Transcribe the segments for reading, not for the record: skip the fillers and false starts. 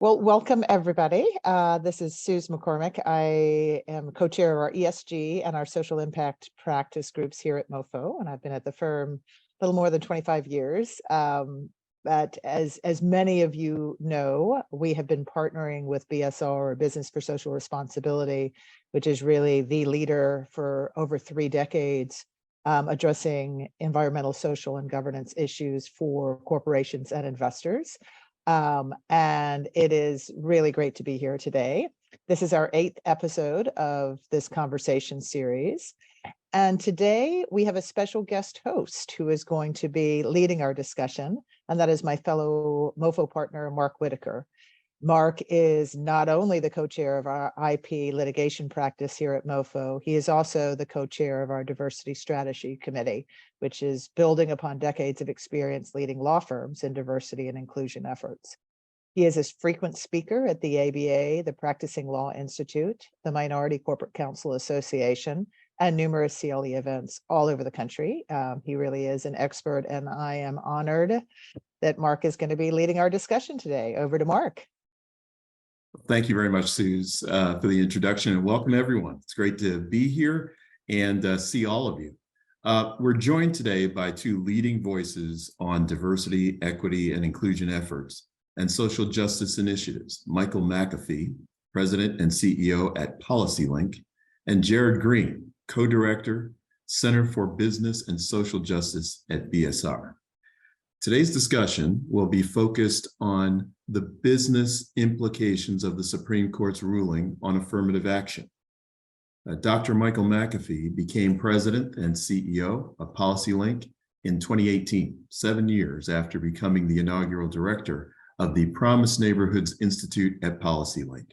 Well, welcome everybody. This is Suze McCormick. I am co-chair of our ESG and our social impact practice groups here at MoFo, and I've been at the firm a little more than 25 years. But as many of you know, we have been partnering with BSR, or Business for Social Responsibility, which is really the leader for over 3 decades, addressing environmental, social, and governance issues for corporations and investors. And it is really great to be here today. This is our 8th episode of this conversation series. And today we have a special guest host who is going to be leading our discussion, and that is my fellow MoFo partner, Mark Whitaker. Mark is not only the co-chair of our IP litigation practice here at MoFo, he is also the co-chair of our diversity strategy committee, which is building upon decades of experience leading law firms in diversity and inclusion efforts. He is a frequent speaker at the ABA, the Practicing Law Institute, the Minority Corporate Counsel Association, and numerous CLE events all over the country. He really is an expert, and I am honored that Mark is going to be leading our discussion today. Over to Mark. Thank you very much, Suze, for the introduction, and welcome everyone. It's great to be here and see all of you. We're joined today by 2 leading voices on diversity, equity, and inclusion efforts and social justice initiatives: Michael McAfee, President and CEO at PolicyLink, and Jarrid Green, Co-Director, Center for Business and Social Justice at BSR. Today's discussion will be focused on the business implications of the Supreme Court's ruling on affirmative action. Dr. Michael McAfee became president and CEO of PolicyLink in 2018, 7 years after becoming the inaugural director of the Promise Neighborhoods Institute at PolicyLink.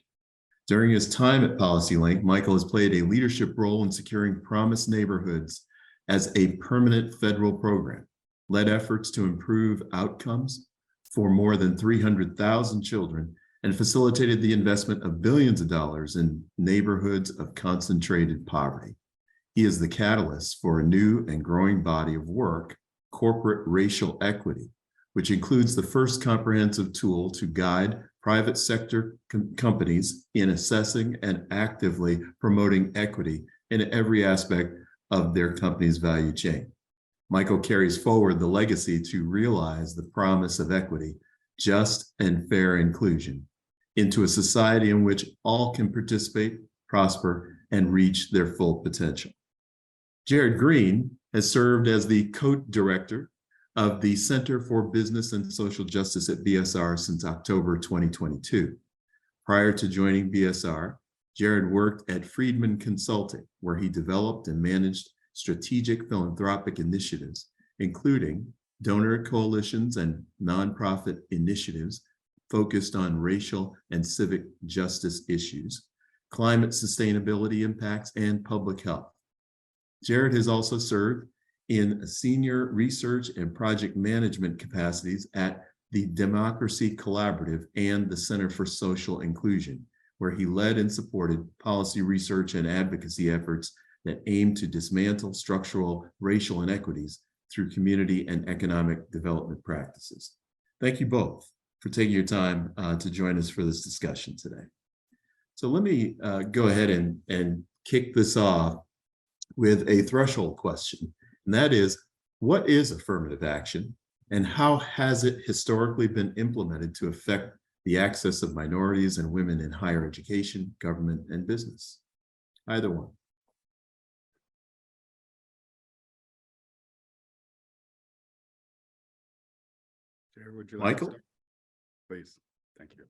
During his time at PolicyLink, Michael has played a leadership role in securing Promise Neighborhoods as a permanent federal program, led efforts to improve outcomes for more than 300,000 children, and facilitated the investment of billions of dollars in neighborhoods of concentrated poverty. He is the catalyst for a new and growing body of work, corporate racial equity, which includes the first comprehensive tool to guide private sector companies in assessing and actively promoting equity in every aspect of their company's value chain. Michael carries forward the legacy to realize the promise of equity, just and fair inclusion into a society in which all can participate, prosper, and reach their full potential. Jarrid Green has served as the co-director of the Center for Business and Social Justice at BSR since October 2022. Prior to joining BSR, Jarrid worked at Friedman Consulting, where he developed and managed strategic philanthropic initiatives, including donor coalitions and nonprofit initiatives focused on racial and civic justice issues, climate sustainability impacts, and public health. Jarrid has also served in senior research and project management capacities at the Democracy Collaborative and the Center for Social Inclusion, where he led and supported policy research and advocacy efforts that aim to dismantle structural racial inequities through community and economic development practices. Thank you both for taking your time to join us for this discussion today. So let me go ahead and kick this off with a threshold question, and that is, what is affirmative action, and how has it historically been implemented to affect the access of minorities and women in higher education, government, and business? Either one. Would you like Michael? to start? Please, thank you.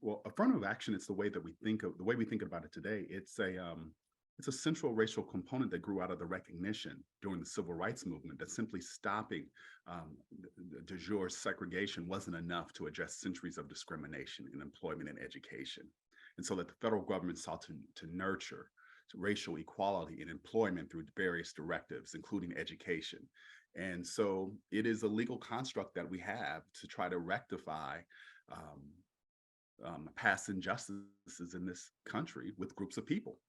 Well, affirmative action is the way we think about it today. It's a central racial component that grew out of the recognition during the civil rights movement that simply stopping de jure segregation wasn't enough to address centuries of discrimination in employment and education, and so that the federal government sought to nurture racial equality in employment through various directives, including education. And so it is a legal construct that we have to try to rectify past injustices in this country with groups of people.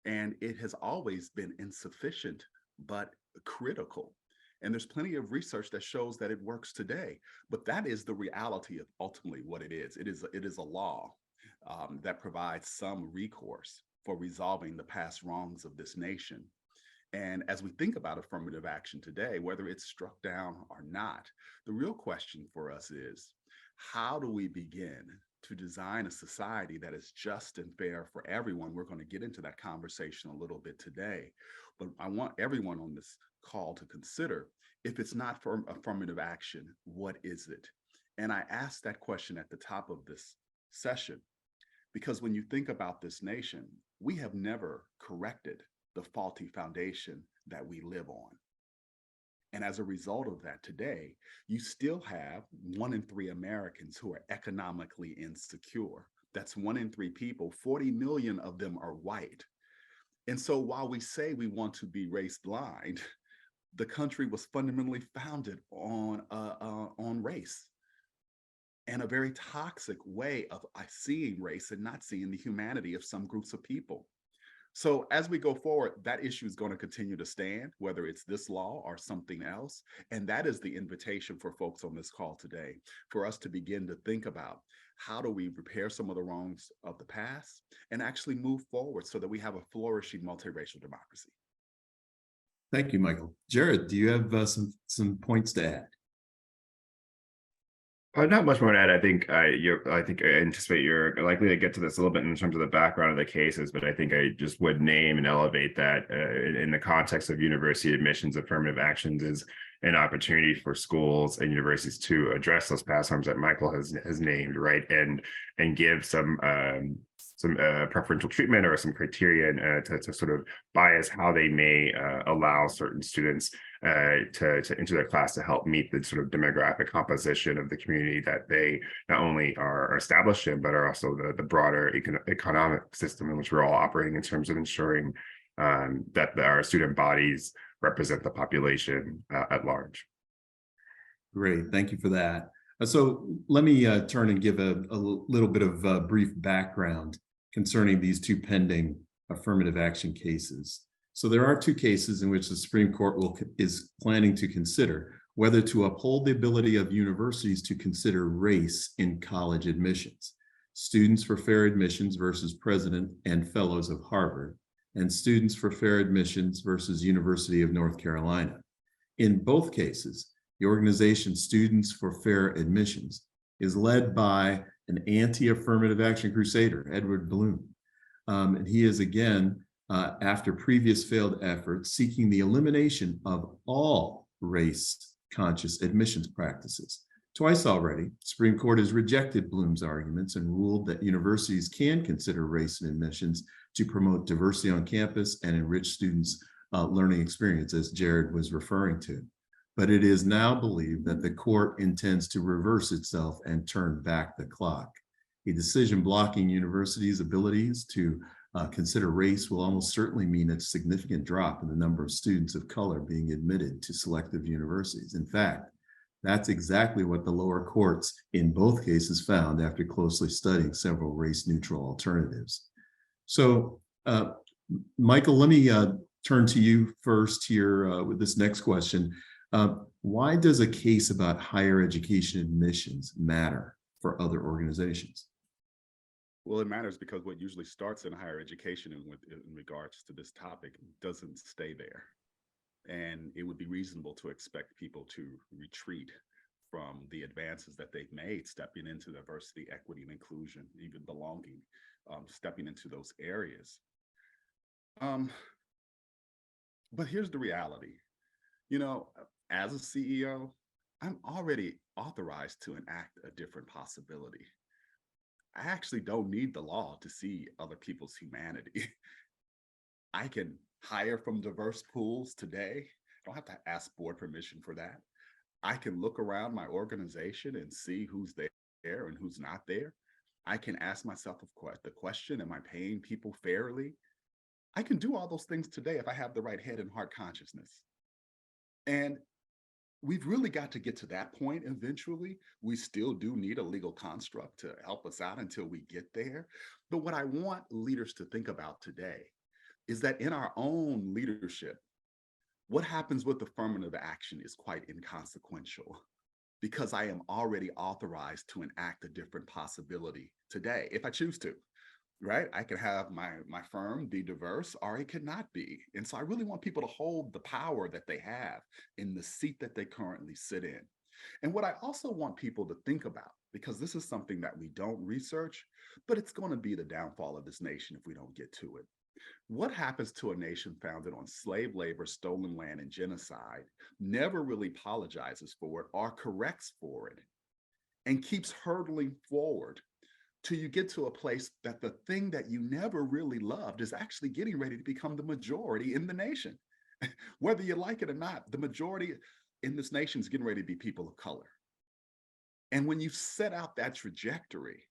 And it has always been insufficient, but critical. And there's plenty of research that shows that it works today. But that is the reality of ultimately what it is. It is a law that provides some recourse for resolving the past wrongs of this nation. And as we think about affirmative action today, whether it's struck down or not, the real question for us is, how do we begin to design a society that is just and fair for everyone? We're going to get into that conversation a little bit today, but I want everyone on this call to consider, if it's not for affirmative action, what is it? And I asked that question at the top of this session, because when you think about this nation, we have never corrected the faulty foundation that we live on. And as a result of that, today, you still have 1 in 3 Americans who are economically insecure. That's 1 in 3 people, 40 million of them are white. And so while we say we want to be race blind, the country was fundamentally founded on race, and a very toxic way of seeing race and not seeing the humanity of some groups of people. So as we go forward, that issue is going to continue to stand, whether it's this law or something else. And that is the invitation for folks on this call today, for us to begin to think about, how do we repair some of the wrongs of the past and actually move forward so that we have a flourishing multiracial democracy. Thank you, Michael. Jarrid, do you have some points to add? Not much more to add. I think I anticipate you're likely to get to this a little bit in terms of the background of the cases, but I think I just would name and elevate that in the context of university admissions, affirmative actions is an opportunity for schools and universities to address those past harms that Michael has named, right, and give some preferential treatment or some criteria to sort of bias how they may allow certain students to enter their class to help meet the sort of demographic composition of the community that they not only are established in, but are also the broader economic system in which we're all operating, in terms of ensuring that our student bodies represent the population at large. Great, thank you for that. So let me turn and give a little bit of brief background concerning these 2 pending affirmative action cases. So there are 2 cases in which the Supreme Court is planning to consider whether to uphold the ability of universities to consider race in college admissions. Students for Fair Admissions versus President and Fellows of Harvard, and Students for Fair Admissions versus University of North Carolina. In both cases, the organization Students for Fair Admissions is led by an anti-affirmative action crusader, Edward Bloom. And he is, again, after previous failed efforts, seeking the elimination of all race-conscious admissions practices. Twice already, the Supreme Court has rejected Bloom's arguments and ruled that universities can consider race in admissions to promote diversity on campus and enrich students' learning experience, as Jarrid was referring to. But it is now believed that the court intends to reverse itself and turn back the clock. A decision blocking universities' abilities to consider race will almost certainly mean a significant drop in the number of students of color being admitted to selective universities. In fact, that's exactly what the lower courts in both cases found after closely studying several race-neutral alternatives. So, Michael, let me turn to you first here with this next question. Why does a case about higher education admissions matter for other organizations? Well, it matters because what usually starts in higher education in regards to this topic doesn't stay there. And it would be reasonable to expect people to retreat from the advances that they've made, stepping into diversity, equity, and inclusion, even belonging, stepping into those areas. But here's the reality. You know, as a CEO, I'm already authorized to enact a different possibility. I actually don't need the law to see other people's humanity. I can hire from diverse pools today. I don't have to ask board permission for that. I can look around my organization and see who's there and who's not there. I can ask myself the question, am I paying people fairly? I can do all those things today if I have the right head and heart consciousness. And we've really got to get to that point eventually. We still do need a legal construct to help us out until we get there. But what I want leaders to think about today is that in our own leadership, what happens with affirmative action is quite inconsequential, because I am already authorized to enact a different possibility today if I choose to, right? I can have my firm be diverse, or it could not be. And so I really want people to hold the power that they have in the seat that they currently sit in. And what I also want people to think about, because this is something that we don't research, but it's going to be the downfall of this nation if we don't get to it. What happens to a nation founded on slave labor, stolen land, and genocide, never really apologizes for it or corrects for it, and keeps hurtling forward till you get to a place that the thing that you never really loved is actually getting ready to become the majority in the nation? Whether you like it or not, the majority in this nation is getting ready to be people of color. And when you set out that trajectory,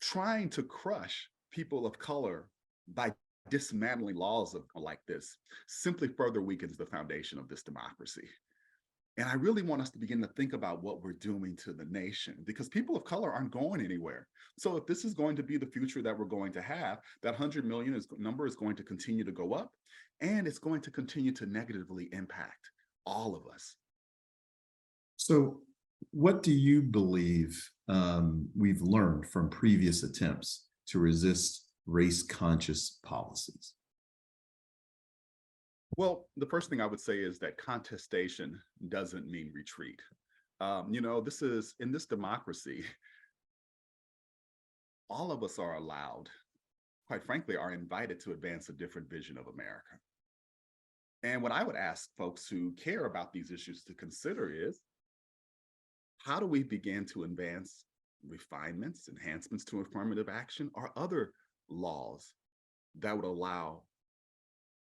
trying to crush people of color by dismantling laws like this simply further weakens the foundation of this democracy. And I really want us to begin to think about what we're doing to the nation, because people of color aren't going anywhere. So if this is going to be the future that we're going to have, that 100 million number is going to continue to go up, and it's going to continue to negatively impact all of us. So what do you believe we've learned from previous attempts to resist race-conscious policies? Well, the first thing I would say is that contestation doesn't mean retreat. This is, in this democracy, all of us are allowed, quite frankly, are invited to advance a different vision of America. And what I would ask folks who care about these issues to consider is, how do we begin to advance refinements, enhancements to affirmative action, or other laws that would allow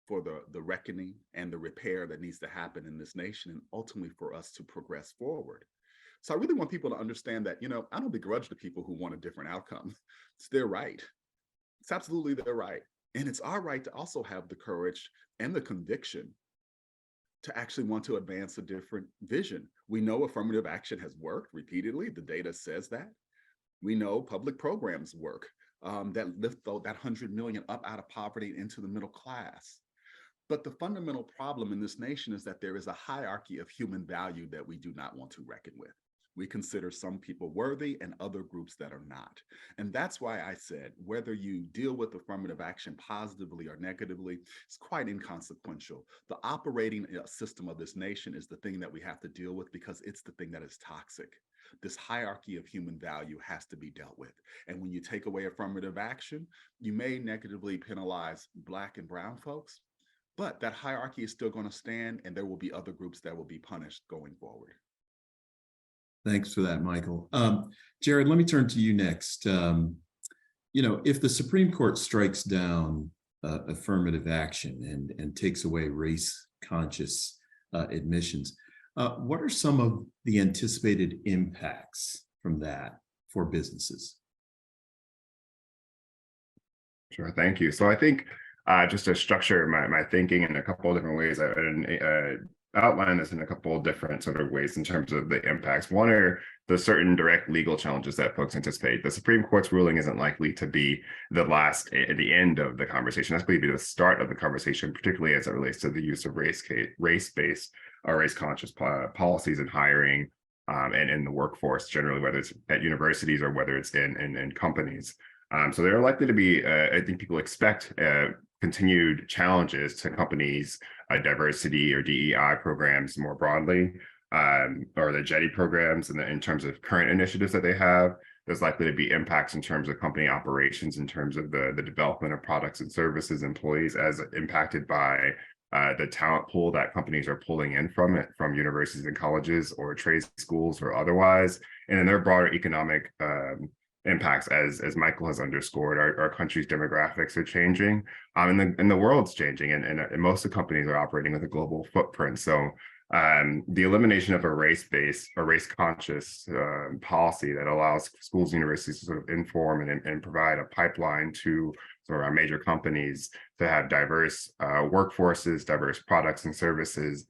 for the reckoning and the repair that needs to happen in this nation, and ultimately for us to progress forward? So I really want people to understand that, I don't begrudge the people who want a different outcome. It's their right. It's absolutely their right. And it's our right to also have the courage and the conviction to actually want to advance a different vision. We know affirmative action has worked repeatedly. The data says that. We know public programs work that lift that 100 million up out of poverty into the middle class. But the fundamental problem in this nation is that there is a hierarchy of human value that we do not want to reckon with. We consider some people worthy and other groups that are not. And that's why I said, whether you deal with affirmative action positively or negatively, it's quite inconsequential. The operating system of this nation is the thing that we have to deal with, because it's the thing that is toxic. This hierarchy of human value has to be dealt with. And when you take away affirmative action, you may negatively penalize Black and brown folks, but that hierarchy is still going to stand, and there will be other groups that will be punished going forward. Thanks for that, Michael. Jarrid, let me turn to you next. If the Supreme Court strikes down affirmative action and takes away race-conscious admissions, what are some of the anticipated impacts from that for businesses? Sure, thank you. So I think just to structure my thinking in a couple of different ways, I outline this in a couple of different sort of ways in terms of the impacts. One are the certain direct legal challenges that folks anticipate. The Supreme Court's ruling isn't likely to be the end of the conversation. That's going to be the start of the conversation, particularly as it relates to the use of race-based or race-conscious policies in hiring and in the workforce generally, whether it's at universities or whether it's in companies. So there are likely to be, I think people expect continued challenges to companies' diversity or DEI programs more broadly, or the JETI programs in terms of current initiatives that they have. There's likely to be impacts in terms of company operations, in terms of the development of products and services, employees, as impacted by the talent pool that companies are pulling in from universities and colleges or trade schools or otherwise. And then their broader economic impacts, as Michael has underscored. Our country's demographics are changing, and the world's changing, and most of the companies are operating with a global footprint. So the elimination of a race-based or race-conscious policy that allows schools and universities to sort of inform and provide a pipeline to sort of our major companies to have diverse workforces, diverse products and services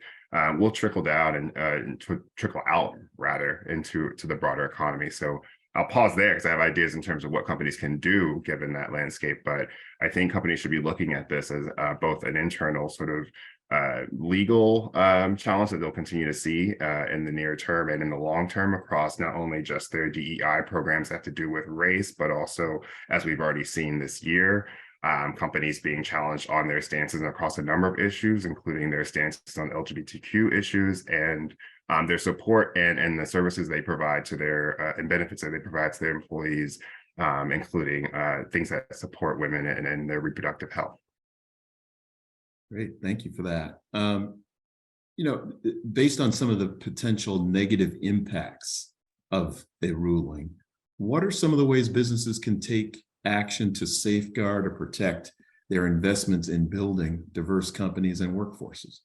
will trickle down and trickle out rather into the broader economy. So I'll pause there because I have ideas in terms of what companies can do given that landscape. But I think companies should be looking at this as both an internal sort of legal challenge that they'll continue to see in the near term and in the long term across not only just their DEI programs that have to do with race, but also, as we've already seen this year, companies being challenged on their stances across a number of issues, including their stances on LGBTQ issues and their support and the services they provide to their and benefits that they provide to their employees, including things that support women and their reproductive health. Great, thank you for that. Based on some of the potential negative impacts of a ruling, what are some of the ways businesses can take action to safeguard or protect their investments in building diverse companies and workforces?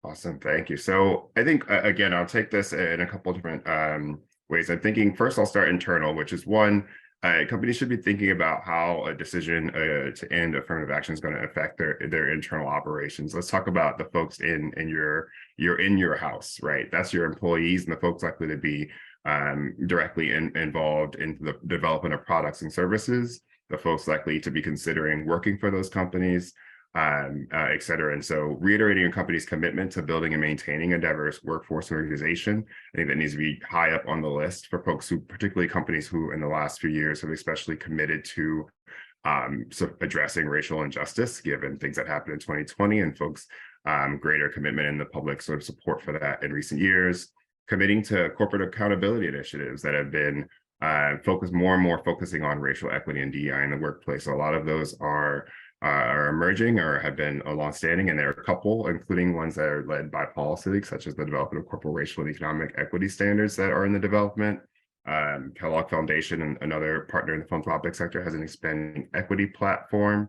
Awesome, thank you. So I think, again, I'll take this in a couple of different ways. I'm thinking first I'll start internal, which is one, companies should be thinking about how a decision to end affirmative action is going to affect their internal operations. Let's talk about the folks in your house, right? That's your employees and the folks likely to be directly involved in the development of products and services, the folks likely to be considering working for those companies, et cetera. And so reiterating a company's commitment to building and maintaining a diverse workforce and organization, I think that needs to be high up on the list for folks who, particularly companies who in the last few years have especially committed to addressing racial injustice, given things that happened in 2020 and folks greater commitment in the public sort of support for that in recent years, committing to corporate accountability initiatives that have been focusing on racial equity and DEI in the workplace. So a lot of those are emerging or have been longstanding, and there are a couple, including ones that are led by PolicyLink, such as the development of corporate racial and economic equity standards that are in the development. Kellogg Foundation, and another partner in the philanthropic sector, has an expanding equity platform,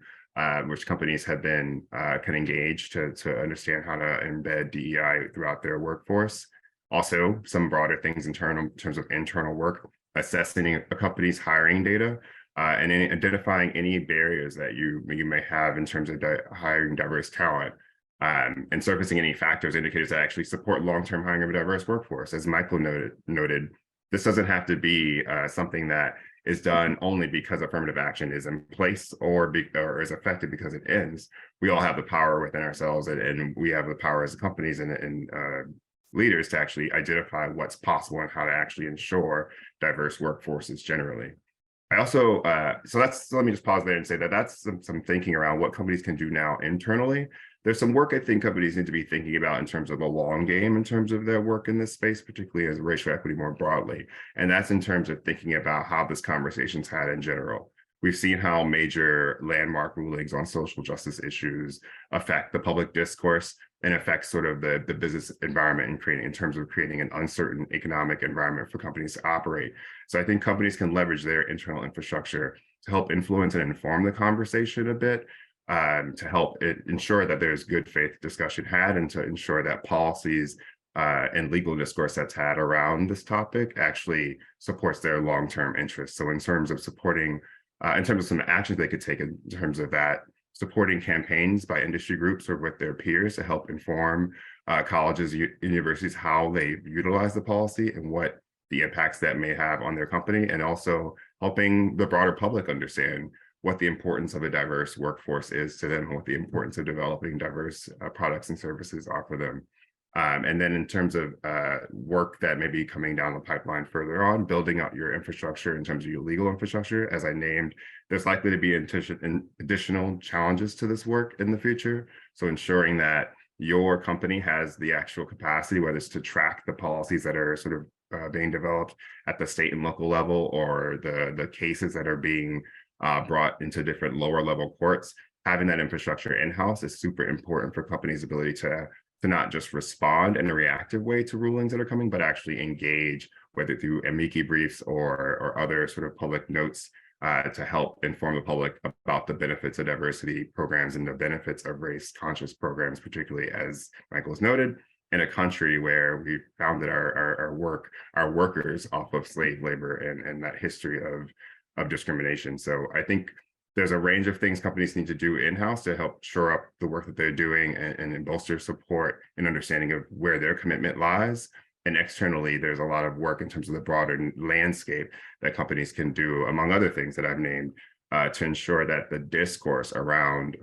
which companies have been can engage to understand how to embed DEI throughout their workforce. Also, some broader things in terms of internal work, assessing a company's hiring data, and identifying any barriers that you may have in terms of hiring diverse talent, and surfacing any factors, indicators that actually support long-term hiring of a diverse workforce. As Michael noted, this doesn't have to be something that is done only because affirmative action is in place or is effective because it ends. We all have the power within ourselves, and we have the power as companies and leaders to actually identify what's possible and how to actually ensure diverse workforces generally. I also, so let me just pause there and say that that's some thinking around what companies can do now internally. There's some work I think companies need to be thinking about in terms of the long game, in terms of their work in this space, particularly as racial equity more broadly. And that's in terms of thinking about how this conversation's had in general. We've seen how major landmark rulings on social justice issues affect the public discourse and affect sort of the business environment in terms of creating an uncertain economic environment for companies to operate. So I think companies can leverage their internal infrastructure to help influence and inform the conversation a bit, to help ensure that there's good faith discussion had, and to ensure that policies and legal discourse that's had around this topic actually supports their long-term interests. So in terms of supporting, in terms of some actions they could take in terms of that, supporting campaigns by industry groups or with their peers to help inform colleges, universities, how they utilize the policy and what the impacts that may have on their company, and also helping the broader public understand what the importance of a diverse workforce is to them and what the importance of developing diverse products and services are for them. And then in terms of work that may be coming down the pipeline further on, building out your infrastructure in terms of your legal infrastructure, as I named, there's likely to be additional challenges to this work in the future. So ensuring that your company has the actual capacity, whether it's to track the policies that are sort of being developed at the state and local level, or the cases that are being brought into different lower level courts, having that infrastructure in-house is super important for companies' ability to not just respond in a reactive way to rulings that are coming, but actually engage, whether through amici briefs or other sort of public notes, to help inform the public about the benefits of diversity programs and the benefits of race-conscious programs, particularly, as Michael's noted, in a country where we founded our workers off of slave labor and that history of discrimination. So I think there's a range of things companies need to do in-house to help shore up the work that they're doing and bolster support and understanding of where their commitment lies. And externally, there's a lot of work in terms of the broader landscape that companies can do, among other things that I've named, to ensure that the discourse around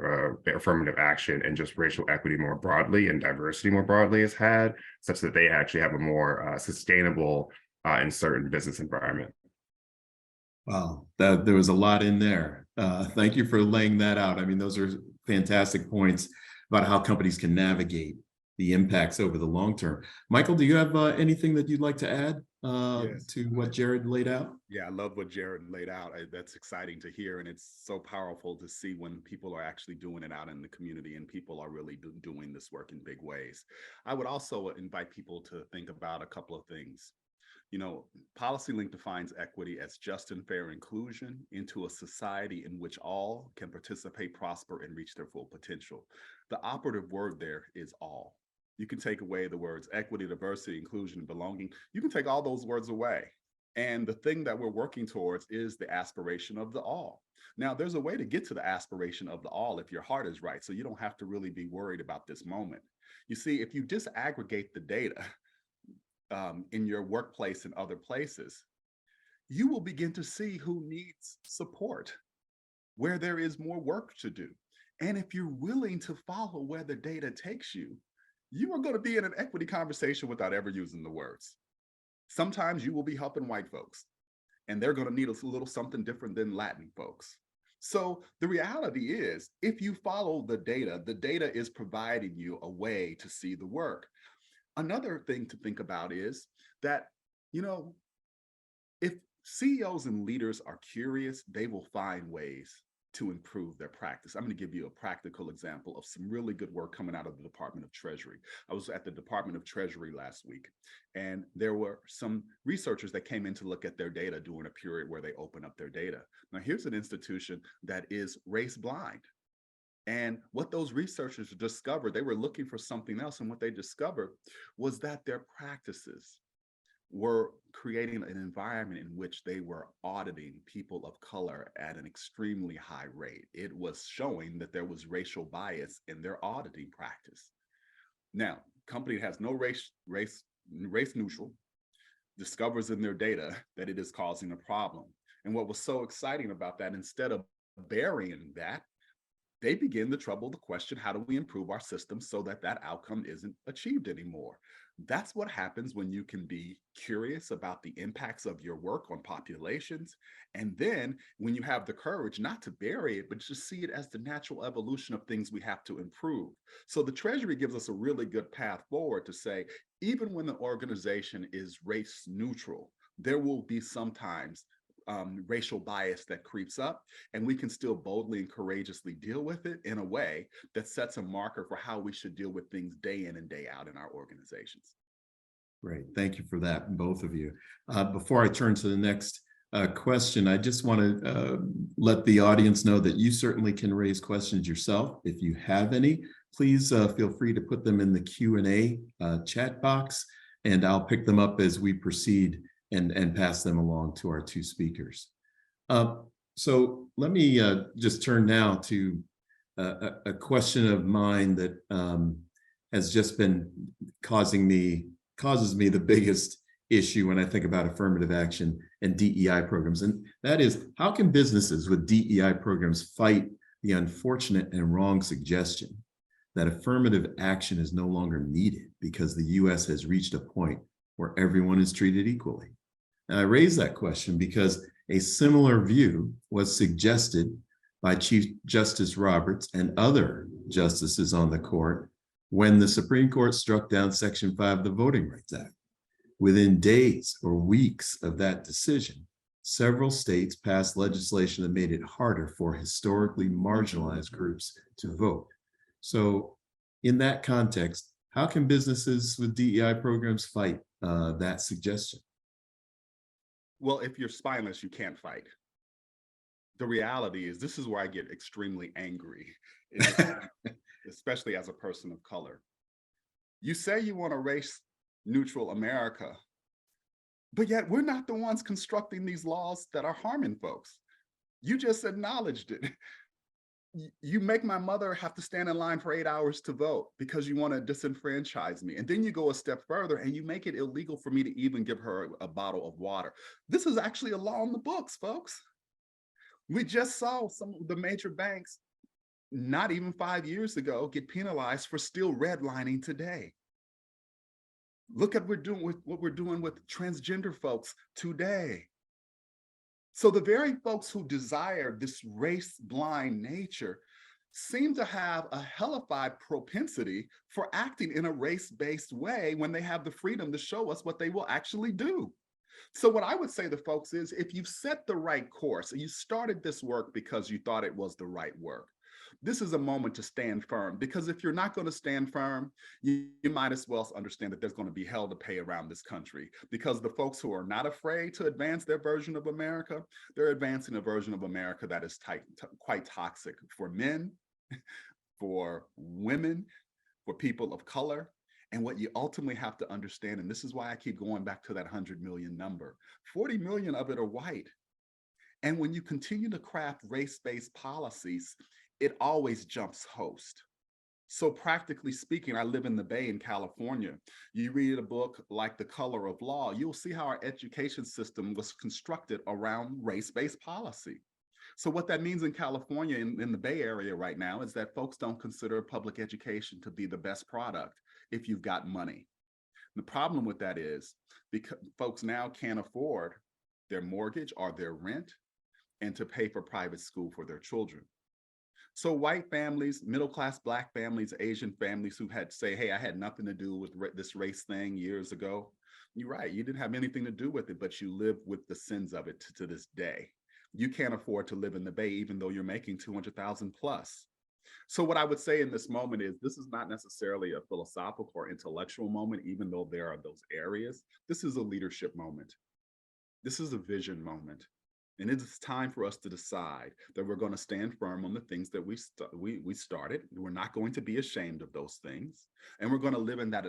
affirmative action and just racial equity more broadly and diversity more broadly is had, such that they actually have a more sustainable and certain business environment. Wow, there was a lot in there. Thank you for laying that out. I mean, those are fantastic points about how companies can navigate the impacts over the long term. Michael, do you have anything that you'd like to add Yes. to what Jarrid laid out? Yeah, I love what Jarrid laid out. That's exciting to hear. And it's so powerful to see when people are actually doing it out in the community and people are really doing this work in big ways. I would also invite people to think about a couple of things. You know, PolicyLink defines equity as just and fair inclusion into a society in which all can participate, prosper, and reach their full potential. The operative word there is all. You can take away the words equity, diversity, inclusion, belonging. You can take all those words away. And the thing that we're working towards is the aspiration of the all. Now, there's a way to get to the aspiration of the all if your heart is right. So you don't have to really be worried about this moment. You see, if you disaggregate the data in your workplace and other places, you will begin to see who needs support, where there is more work to do. And if you're willing to follow where the data takes you, you are going to be in an equity conversation without ever using the words. Sometimes you will be helping white folks, and they're going to need a little something different than Latin folks. So the reality is, if you follow the data is providing you a way to see the work. Another thing to think about is that, you know, if CEOs and leaders are curious, they will find ways to improve their practice. I'm going to give you a practical example of some really good work coming out of the Department of Treasury. I was at the Department of Treasury last week, and there were some researchers that came in to look at their data during a period where they open up their data. Now, here's an institution that is race blind. And what those researchers discovered, they were looking for something else. And what they discovered was that their practices were creating an environment in which they were auditing people of color at an extremely high rate. It was showing that there was racial bias in their auditing practice. Now, company has no race neutral, discovers in their data that it is causing a problem. And what was so exciting about that, instead of burying that, they begin to trouble the question, how do we improve our system so that that outcome isn't achieved anymore? That's what happens when you can be curious about the impacts of your work on populations. And then when you have the courage not to bury it, but just see it as the natural evolution of things we have to improve. So the Treasury gives us a really good path forward to say, even when the organization is race neutral, there will be sometimes racial bias that creeps up, and we can still boldly and courageously deal with it in a way that sets a marker for how we should deal with things day in and day out in our organizations. Great, thank you for that, both of you. Before I turn to the next question, I just want to let the audience know that you certainly can raise questions yourself. If you have any, please feel free to put them in the Q&A chat box, and I'll pick them up as we proceed and pass them along to our two speakers. So let me just turn now to a question of mine that has just been causes me the biggest issue when I think about affirmative action and DEI programs. And that is, how can businesses with DEI programs fight the unfortunate and wrong suggestion that affirmative action is no longer needed because the US has reached a point where everyone is treated equally? And I raise that question because a similar view was suggested by Chief Justice Roberts and other justices on the court when the Supreme Court struck down Section 5 of the Voting Rights Act. Within days or weeks of that decision, several states passed legislation that made it harder for historically marginalized groups to vote. So in that context, how can businesses with DEI programs fight that suggestion? Well, if you're spineless, you can't fight. The reality is, this is where I get extremely angry, especially as a person of color. You say you want a race neutral America, but yet we're not the ones constructing these laws that are harming folks. You just acknowledged it. You make my mother have to stand in line for 8 hours to vote because you want to disenfranchise me. And then you go a step further and you make it illegal for me to even give her a bottle of water. This is actually a law in the books, folks. We just saw some of the major banks, not even 5 years ago, get penalized for still redlining today. Look at what we're doing with transgender folks today. So the very folks who desire this race-blind nature seem to have a hellified propensity for acting in a race-based way when they have the freedom to show us what they will actually do. So what I would say to folks is, if you've set the right course and you started this work because you thought it was the right work, this is a moment to stand firm, because if you're not going to stand firm, you might as well understand that there's going to be hell to pay around this country, because the folks who are not afraid to advance their version of America, they're advancing a version of America that is quite toxic for men, for women, for people of color. And what you ultimately have to understand, and this is why I keep going back to that 100 million number, 40 million of it are white. And when you continue to craft race-based policies, it always jumps host. So practically speaking, I live in the Bay in California. You read a book like The Color of Law, you'll see how our education system was constructed around race-based policy. So what that means in California, in the Bay Area right now, is that folks don't consider public education to be the best product if you've got money. The problem with that is because folks now can't afford their mortgage or their rent and to pay for private school for their children. So white families, middle-class Black families, Asian families who had say, hey, I had nothing to do with this race thing years ago. You're right, you didn't have anything to do with it, but you live with the sins of it to this day. You can't afford to live in the Bay, even though you're making 200,000 plus. So what I would say in this moment is, this is not necessarily a philosophical or intellectual moment, even though there are those areas. This is a leadership moment. This is a vision moment. And it is time for us to decide that we're going to stand firm on the things that we started. We're not going to be ashamed of those things. And we're going to live in that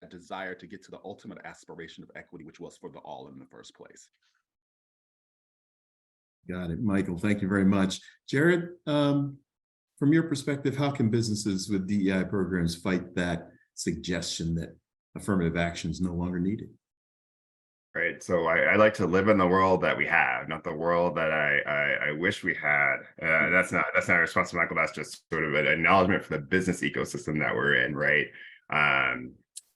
desire to get to the ultimate aspiration of equity, which was for the all in the first place. Got it, Michael. Thank you very much. Jarrid, from your perspective, how can businesses with DEI programs fight that suggestion that affirmative action is no longer needed? Right. So I like to live in the world that we have, not the world that I wish we had. That's not a response to Michael. That's just sort of an acknowledgement for the business ecosystem that we're in, right?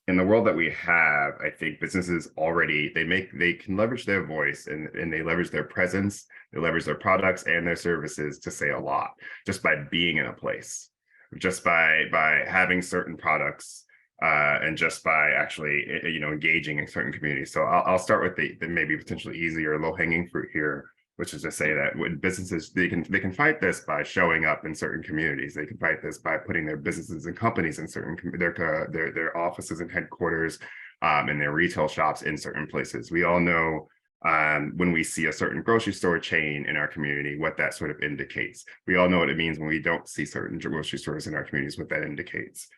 In the world that we have, I think businesses already, they can leverage their voice and they leverage their presence, they leverage their products and their services to say a lot just by being in a place, just by having certain products. And just by actually, engaging in certain communities. So I'll start with the maybe potentially easier low-hanging fruit here, which is to say that when businesses, they can fight this by showing up in certain communities. They can fight this by putting their businesses and companies in certain their offices and headquarters and their retail shops in certain places. We all know when we see a certain grocery store chain in our community, what that sort of indicates. We all know what it means when we don't see certain grocery stores in our communities, what that indicates.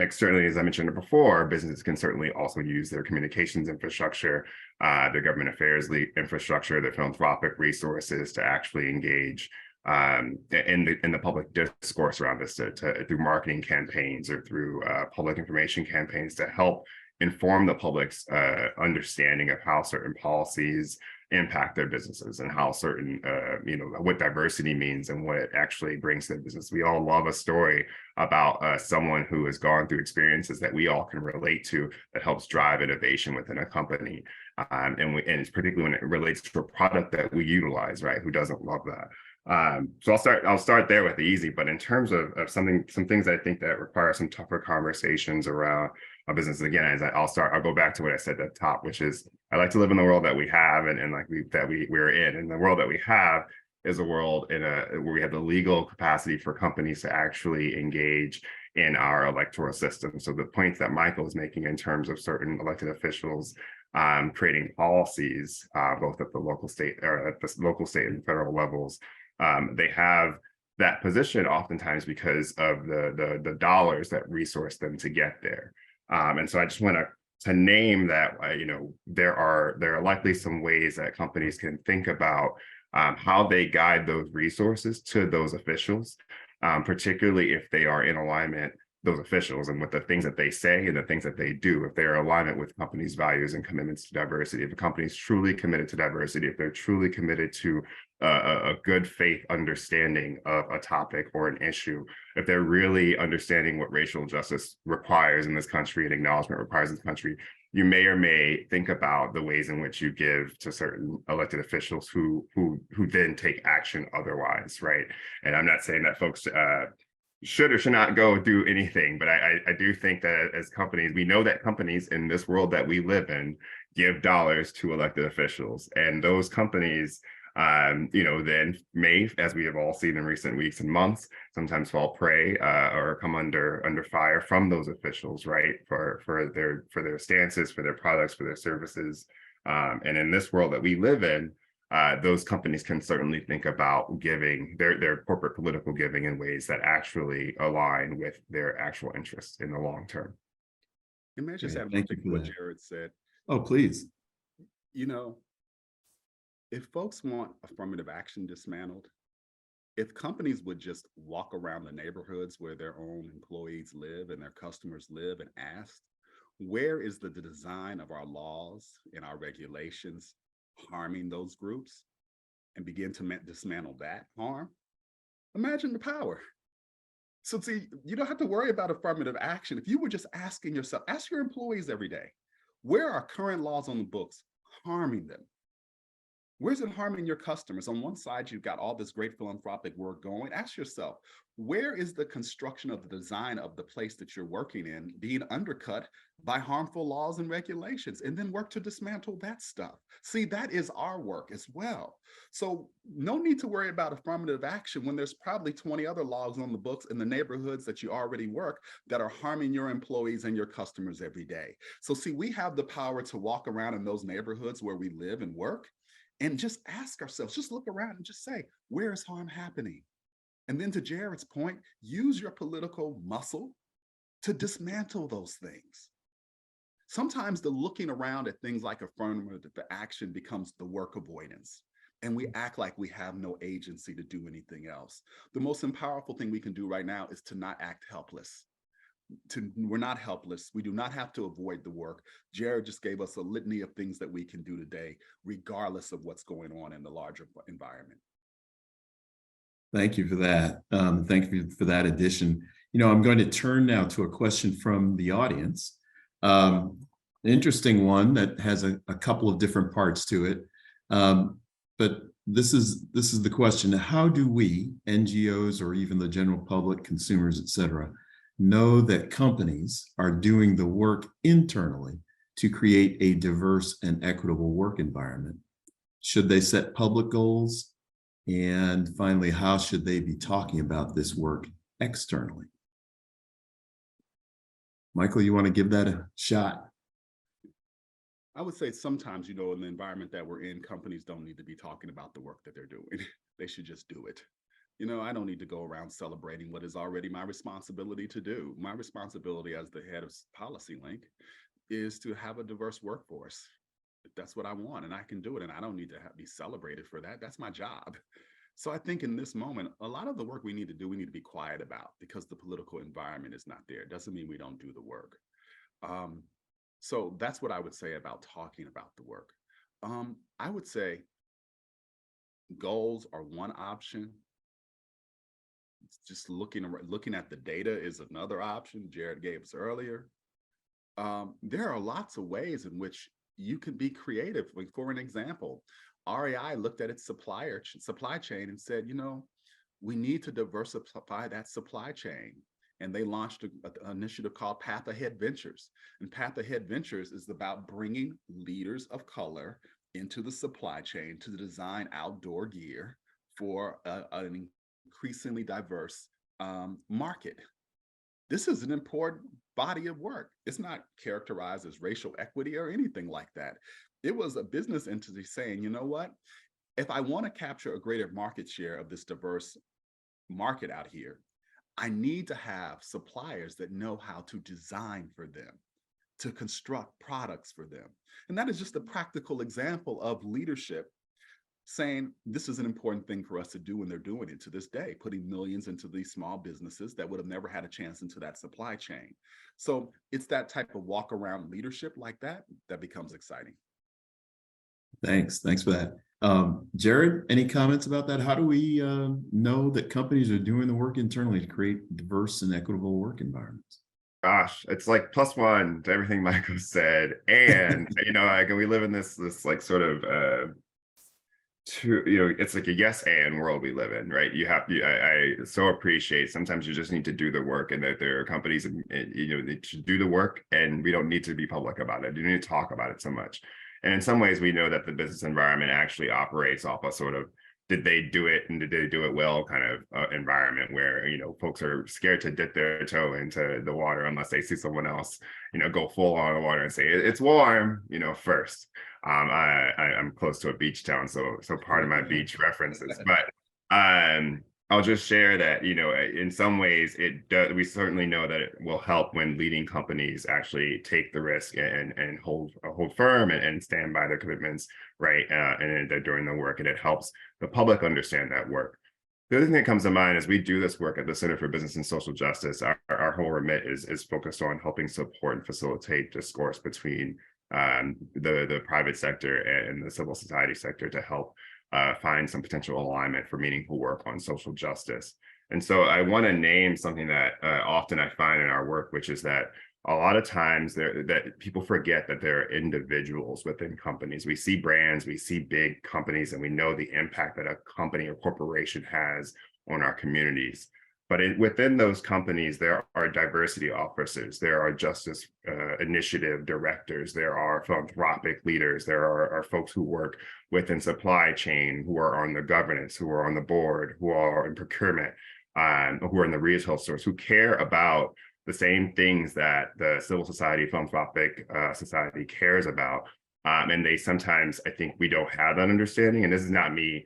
Externally, as I mentioned before, businesses can certainly also use their communications infrastructure, their government affairs infrastructure, their philanthropic resources to actually engage in the public discourse around this through marketing campaigns or through public information campaigns to help inform the public's understanding of how certain policies impact their businesses and how certain, what diversity means and what it actually brings to the business. We all love a story about someone who has gone through experiences that we all can relate to that helps drive innovation within a company. And it's particularly when it relates to a product that we utilize, right? Who doesn't love that? So I'll start there with the easy, but in terms of some things I think that require some tougher conversations around our business. Again, I'll go back to what I said at the top, which is I like to live in the world that we have and we're in. And the world that we have is a world where we have the legal capacity for companies to actually engage in our electoral system. So the points that Michael is making in terms of certain elected officials creating policies, both at the local, state, and federal levels, they have that position oftentimes because of the dollars that resource them to get there. And so I just want to name that, there are likely some ways that companies can think about how they guide those resources to those officials, particularly if they are in alignment those officials and with the things that they say and the things that they do, if they're in alignment with companies' values and commitments to diversity, if a company is truly committed to diversity, if they're truly committed to a good faith understanding of a topic or an issue, if they're really understanding what racial justice requires in this country and acknowledgement requires in this country, you may or may think about the ways in which you give to certain elected officials who then take action otherwise, right? And I'm not saying that folks should or should not go do anything, but I do think that as companies, we know that companies in this world that we live in give dollars to elected officials, and those companies then may, as we have all seen in recent weeks and months, sometimes fall prey or come under fire from those officials, right? For their stances, for their products, for their services. And in this world that we live in, those companies can certainly think about giving their corporate political giving in ways that actually align with their actual interests in the long term. And may I just add one Thank thing you to for what that. Jarrid said? Oh, please. You know, if folks want affirmative action dismantled, if companies would just walk around the neighborhoods where their own employees live and their customers live and ask, where is the design of our laws and our regulations harming those groups, and begin to dismantle that harm, imagine the power. So see, you don't have to worry about affirmative action. If you were just asking yourself, ask your employees every day, where are current laws on the books harming them? Where's it harming your customers? On one side, you've got all this great philanthropic work going. Ask yourself, where is the construction of the design of the place that you're working in being undercut by harmful laws and regulations? And then work to dismantle that stuff. See, that is our work as well. So no need to worry about affirmative action when there's probably 20 other laws on the books in the neighborhoods that you already work that are harming your employees and your customers every day. So see, we have the power to walk around in those neighborhoods where we live and work and just ask ourselves, just look around and just say, where is harm happening? And then to Jarrid's point, use your political muscle to dismantle those things. Sometimes the looking around at things like affirmative action becomes the work avoidance, and we act like we have no agency to do anything else. The most powerful thing we can do right now is to not act helpless. We're not helpless. We do not have to avoid the work. Jarrid just gave us a litany of things that we can do today, regardless of what's going on in the larger environment. Thank you for that. Thank you for that addition. I'm going to turn now to a question from the audience. An interesting one that has a couple of different parts to it. But this is the question: how do we, NGOs, or even the general public, consumers, et cetera, know that companies are doing the work internally to create a diverse and equitable work environment? Should they set public goals? And finally, how should they be talking about this work externally? Michael, you want to give that a shot? I would say sometimes, in the environment that we're in, companies don't need to be talking about the work that they're doing. They should just do it. I don't need to go around celebrating what is already my responsibility to do. My responsibility as the head of PolicyLink is to have a diverse workforce. That's what I want, and I can do it, and I don't need to be celebrated for that. That's my job. So I think in this moment, a lot of the work we need to do, we need to be quiet about, because the political environment is not there. It doesn't mean we don't do the work. So that's what I would say about talking about the work. I would say goals are one option. Just looking at the data is another option. Jarrid gave us earlier. There are lots of ways in which you can be creative. Like, for an example, REI looked at its supply chain and said, we need to diversify that supply chain. And they launched an initiative called Path Ahead Ventures. And Path Ahead Ventures is about bringing leaders of color into the supply chain to design outdoor gear for an increasingly diverse market. This is an important body of work. It's not characterized as racial equity or anything like that. It was a business entity saying, you know what? If I want to capture a greater market share of this diverse market out here, I need to have suppliers that know how to design for them, to construct products for them. And that is just a practical example of leadership saying this is an important thing for us to do, and they're doing it to this day, putting millions into these small businesses that would have never had a chance into that supply chain. So it's that type of walk around leadership like that that becomes exciting. Thanks for that. Jarrid, any comments about that? How do we know that companies are doing the work internally to create diverse and equitable work environments? Gosh, it's like +1 to everything Michael said. And, like we live in this like sort of it's like a yes and world we live in, right? I so appreciate sometimes you just need to do the work, and that there are companies and they should do the work, and we don't need to be public about it. You need to talk about it so much. And in some ways, we know that the business environment actually operates off a sort of did they do it and did they do it well kind of environment where folks are scared to dip their toe into the water unless they see someone else go full on the water and say it's warm first. I'm close to a beach town, so part of my beach references, but I'll just share that in some ways it does. We certainly know that it will help when leading companies actually take the risk and hold firm and stand by their commitments, right? And they're doing the work, and it helps the public understand that work. The other thing that comes to mind is we do this work at the Center for Business and Social Justice. Our whole remit is focused on helping support and facilitate discourse between the private sector and the civil society sector to help find some potential alignment for meaningful work on social justice. And so I want to name something that often I find in our work, which is that a lot of times that people forget that there are individuals within companies. We see brands, we see big companies, and we know the impact that a company or corporation has on our communities. But within those companies, there are diversity officers, there are justice initiative directors, there are philanthropic leaders, there are folks who work within supply chain, who are on the governance, who are on the board, who are in procurement, who are in the retail stores, who care about the same things that the civil society, philanthropic society cares about. And they sometimes, I think we don't have that understanding. And this is not me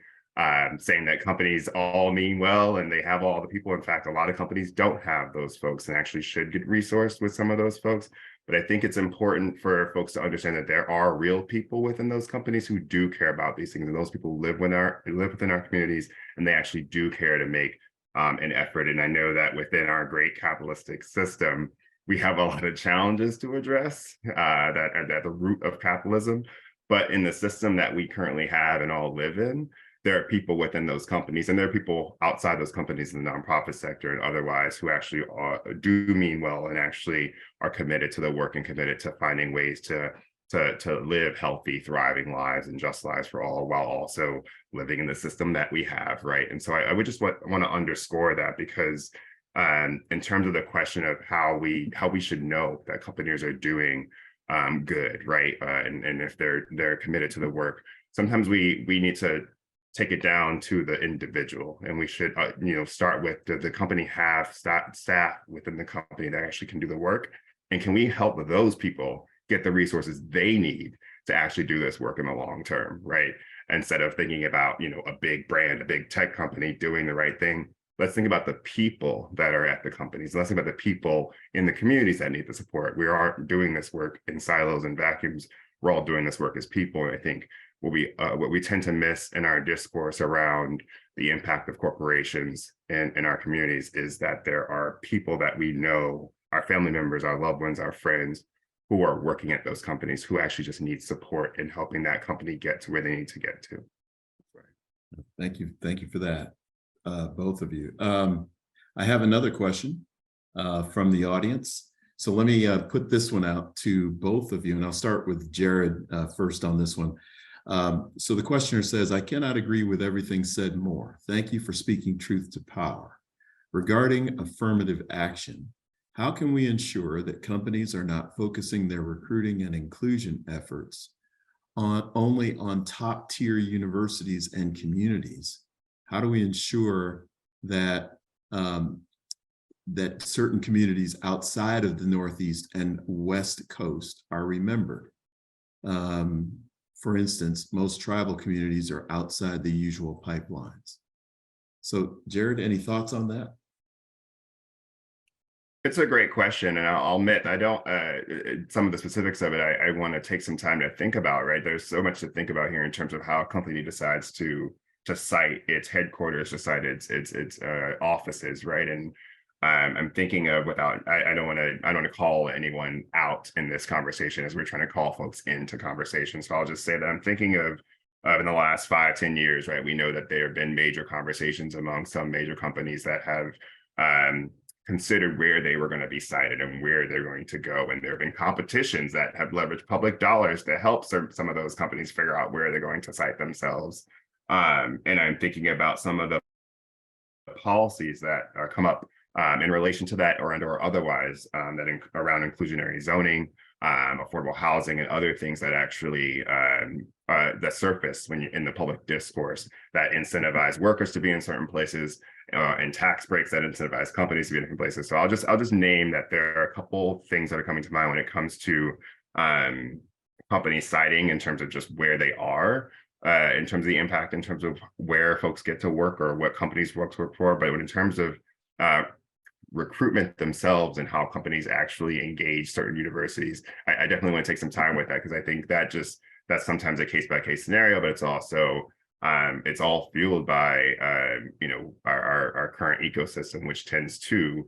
saying that companies all mean well and they have all the people. In fact, a lot of companies don't have those folks and actually should get resourced with some of those folks. But I think it's important for folks to understand that there are real people within those companies who do care about these things. And those people live within our communities, and they actually do care to make an effort. And I know that within our great capitalistic system, we have a lot of challenges to address that are at the root of capitalism. But in the system that we currently have and all live in, there are people within those companies, and there are people outside those companies in the nonprofit sector and otherwise who actually do mean well and actually are committed to the work and committed to finding ways to live healthy, thriving lives and just lives for all, while also living in the system that we have, right? And so I would just want to underscore that, because in terms of the question of how we should know that companies are doing good, right? And if they're committed to the work, sometimes we need to take it down to the individual, and we should start with the company have staff within the company that actually can do the work, and can we help those people get the resources they need to actually do this work in the long term, right? Instead of thinking about a big brand, a big tech company doing the right thing, let's think about the people that are at the companies. Let's think about the people in the communities that need the support. We aren't doing this work in silos and vacuums. We're all doing this work as people. And I think what we tend to miss in our discourse around the impact of corporations in our communities is that there are people that we know, our family members, our loved ones, our friends, who are working at those companies, who actually just need support in helping that company get to where they need to get to. Thank you for that, both of you. I have another question from the audience. So let me put this one out to both of you, and I'll start with Jarrid first on this one. So the questioner says, I cannot agree with everything said more. Thank you for speaking truth to power. Regarding affirmative action, how can we ensure that companies are not focusing their recruiting and inclusion efforts only on top tier universities and communities? How do we ensure that that certain communities outside of the Northeast and West Coast are remembered? For instance, most tribal communities are outside the usual pipelines. So, Jarrid, any thoughts on that? It's a great question, and I'll admit I don't. Some of the specifics of it, I want to take some time to think about. Right, there's so much to think about here in terms of how a company decides to cite its headquarters, to cite its offices, right? And I'm thinking of I don't want to call anyone out in this conversation as we're trying to call folks into conversation. So I'll just say that I'm thinking of in the last 5-10 years, right? We know that there have been major conversations among some major companies that have considered where they were going to be cited and where they're going to go. And there have been competitions that have leveraged public dollars to help some of those companies figure out where they're going to cite themselves. And I'm thinking about some of the policies that come up in relation to that or otherwise around inclusionary zoning, affordable housing, and other things that actually that surface when in the public discourse that incentivize workers to be in certain places, and tax breaks that incentivize companies to be in different places. So I'll just name that there are a couple things that are coming to mind when it comes to companies citing in terms of just where they are, in terms of the impact, in terms of where folks get to work or what companies work for, but in terms of recruitment themselves and how companies actually engage certain universities, I definitely want to take some time with that, because I think that's sometimes a case-by-case scenario, but it's also it's all fueled by our current ecosystem, which tends to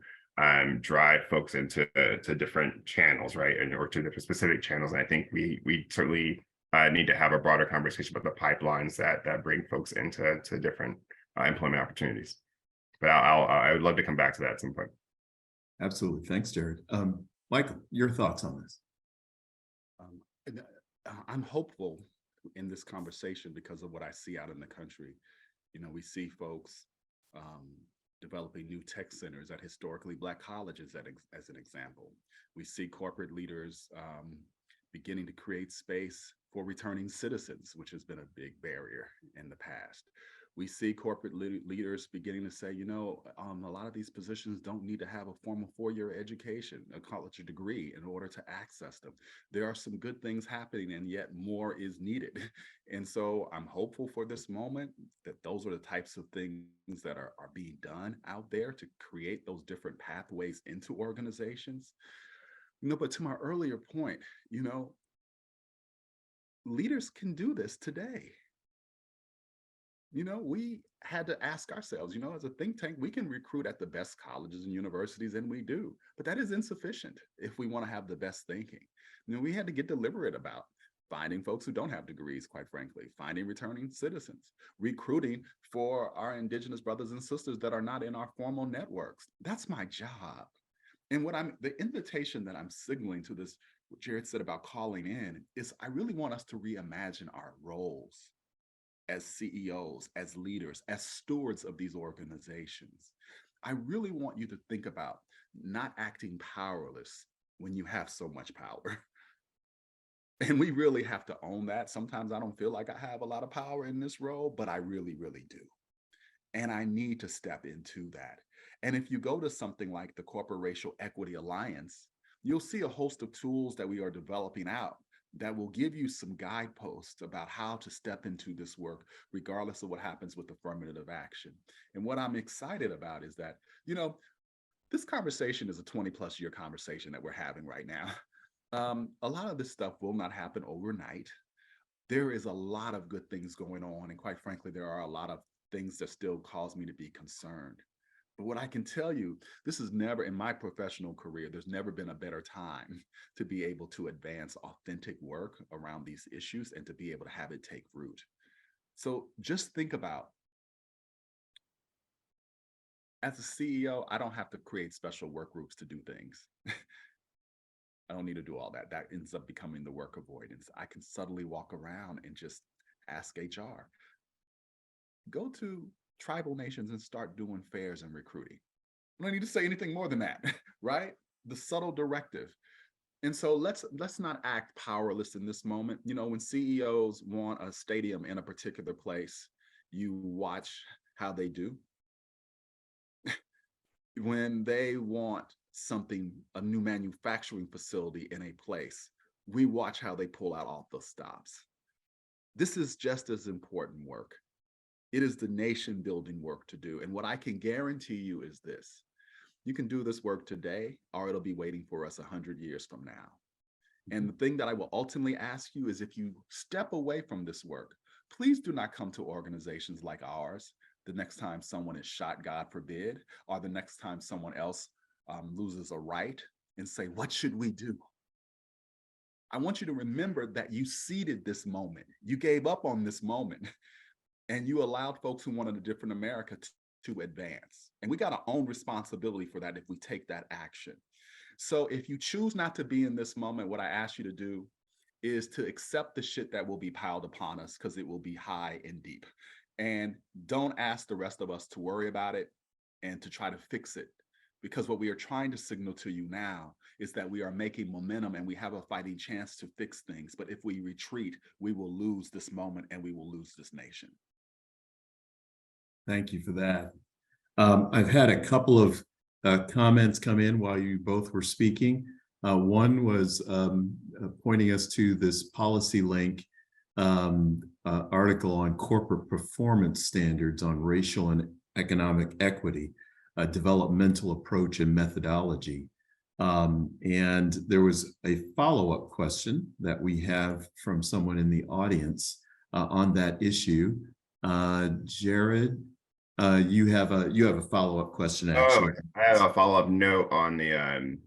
drive folks into to different channels, right, or to different specific channels. And I think we certainly need to have a broader conversation about the pipelines that bring folks into different employment opportunities. But I would love to come back to that at some point. Absolutely. Thanks, Jarrid. Michael, your thoughts on this? I'm hopeful in this conversation because of what I see out in the country. We see folks developing new tech centers at historically Black colleges, as an example. We see corporate leaders beginning to create space for returning citizens, which has been a big barrier in the past. We see corporate leaders beginning to say, a lot of these positions don't need to have a formal 4-year education, a college degree, in order to access them. There are some good things happening, and yet more is needed. And so I'm hopeful for this moment that those are the types of things that are being done out there to create those different pathways into organizations. But to my earlier point, leaders can do this today. We had to ask ourselves, as a think tank, we can recruit at the best colleges and universities, and we do, but that is insufficient if we want to have the best thinking. We had to get deliberate about finding folks who don't have degrees, quite frankly, finding returning citizens, recruiting for our Indigenous brothers and sisters that are not in our formal networks. That's my job. And the invitation that I'm signaling to this, what Jarrid said about calling in, is I really want us to reimagine our roles as CEOs, as leaders, as stewards of these organizations. I really want you to think about not acting powerless when you have so much power. And we really have to own that. Sometimes I don't feel like I have a lot of power in this role, but I really, really do. And I need to step into that. And if you go to something like the Corporate Racial Equity Alliance, you'll see a host of tools that we are developing out that will give you some guideposts about how to step into this work, regardless of what happens with affirmative action. And what I'm excited about is that, this conversation is a 20+ year conversation that we're having right now. A lot of this stuff will not happen overnight. There is a lot of good things going on. And quite frankly, there are a lot of things that still cause me to be concerned. But what I can tell you, this is never, in my professional career, there's never been a better time to be able to advance authentic work around these issues and to be able to have it take root. So just think about, as a CEO, I don't have to create special work groups to do things. I don't need to do all that. That ends up becoming the work avoidance. I can subtly walk around and just ask HR. Go to tribal nations and start doing fairs and recruiting. I don't need to say anything more than that, right? The subtle directive. And so let's not act powerless in this moment. When CEOs want a stadium in a particular place, you watch how they do. When they want something, a new manufacturing facility in a place, we watch how they pull out all the stops. This is just as important work. It is the nation building work to do. And what I can guarantee you is this: You can do this work today, or it'll be waiting for us 100 years from now. And the thing that I will ultimately ask you is, if you step away from this work, please do not come to organizations like ours the next time someone is shot, God forbid, or the next time someone else loses a right, and say, what should we do? I want you to remember that you seeded this moment. You gave up on this moment, and you allowed folks who wanted a different America to advance. And we got our own responsibility for that if we take that action. So if you choose not to be in this moment, what I ask you to do is to accept the shit that will be piled upon us, because it will be high and deep. And don't ask the rest of us to worry about it and to try to fix it. Because what we are trying to signal to you now is that we are making momentum and we have a fighting chance to fix things. But if we retreat, we will lose this moment and we will lose this nation. Thank you for that. I've had a couple of comments come in while you both were speaking. One was pointing us to this PolicyLink article on corporate performance standards on racial and economic equity, a developmental approach and methodology. And there was a follow-up question that we have from someone in the audience on that issue. Jarrid, you have a follow-up question, actually. I have a follow-up note on the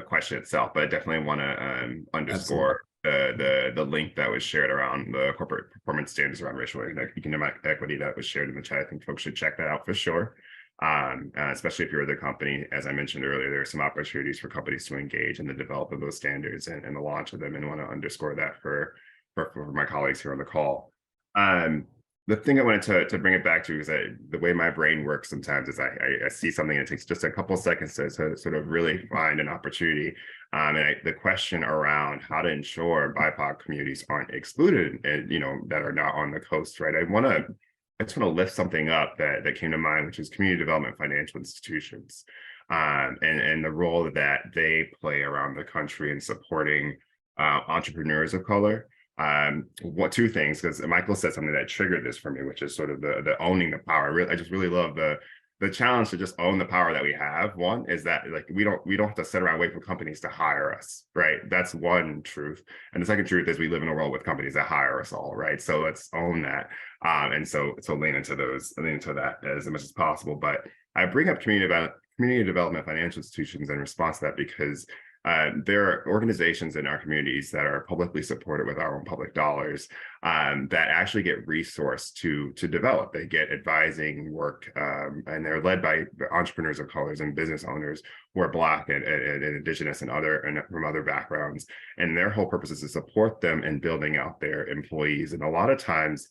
question itself, but I definitely want to underscore the link that was shared around the corporate performance standards around racial and economic equity that was shared in the chat. I think folks should check that out for sure. Especially if you're the company. As I mentioned earlier, there are some opportunities for companies to engage in the development of those standards and the launch of them, and want to underscore that for my colleagues here on the call. The thing I wanted to bring it back to is that the way my brain works sometimes is I see something and it takes just a couple of seconds to sort of really find an opportunity. The question around how to ensure BIPOC communities aren't excluded, and that are not on the coast, right? I just want to lift something up that came to mind, which is community development financial institutions, and the role that they play around the country in supporting entrepreneurs of color. Two things, because Michael said something that triggered this for me, which is sort of the owning the power. I just really love the challenge to just own the power that we have. One is that, like, we don't have to sit around waiting for companies to hire us, right? That's one truth. And the second truth is we live in a world with companies that hire us all, right? So let's own that. And so lean into that as much as possible. But I bring up community development financial institutions in response to that because there are organizations in our communities that are publicly supported with our own public dollars that actually get resourced to develop. They get advising work, and they're led by entrepreneurs of colors and business owners who are Black and Indigenous and from other backgrounds. And their whole purpose is to support them in building out their employees. And a lot of times,